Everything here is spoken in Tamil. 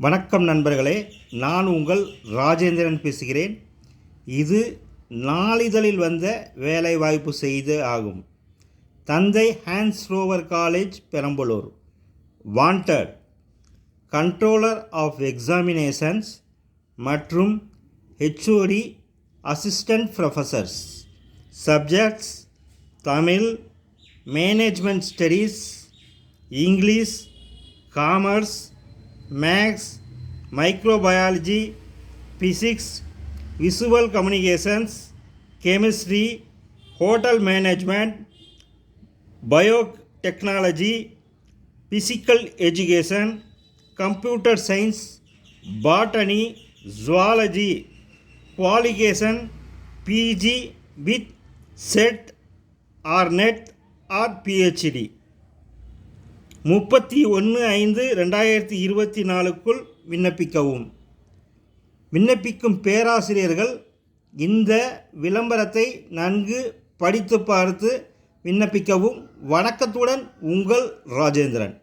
வணக்கம் நண்பர்களே, நான் உங்கள் ராஜேந்திரன் பேசுகிறேன். இது நாளிதழில் வந்த வேலைவாய்ப்பு செய்தி ஆகும். தந்தை Hans Roever college Perambalur wanted controller of examinations மற்றும் HOD assistant professors. Subjects Tamil, management studies, English, commerce, maths, microbiology, physics, visual communications, chemistry, hotel management, biotechnology, physical education, computer science, botany, zoology. Qualification PG with SET or NET or PhD. 31/5/2024 விண்ணப்பிக்கவும். விண்ணப்பிக்கும் பேராசிரியர்கள் இந்த விளம்பரத்தை நன்கு படித்து பார்த்து விண்ணப்பிக்கவும். வணக்கத்துடன் உங்கள் ராஜேந்திரன்.